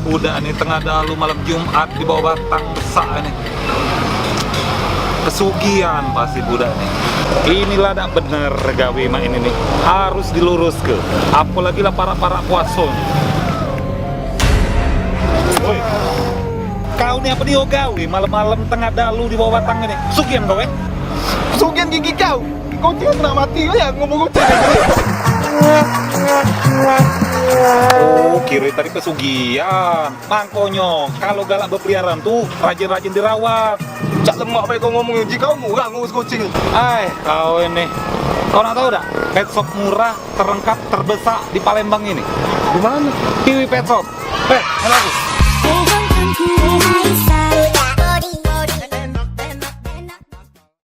budak nih tengah dalu malam Jumat di bawah batang besar nih. Pesugihan pasti budak nih. Inilah tak bener gawe mak ini nih. Harus dilurus ke. Apalagi lah para puason. Woi. Kau nih apa nih gawe malam-malam tengah dalu di bawah batang ini? Sugihan kau Sugihan gigi kau. Kau tidak pernah mati ya ngomong kucing. Oh, kira tadi pesugihan. Mangkonyo, kalau galak berpeliharaan tuh rajin-rajin dirawat. Cak lemak apa kau ngomong jika kau murah ngurus kucing. Kau ini. Kau nak tahu tak? Pet shop murah, terlengkap, terbesar di Palembang ini. Di mana? Kiwi Pet Shop. Halo.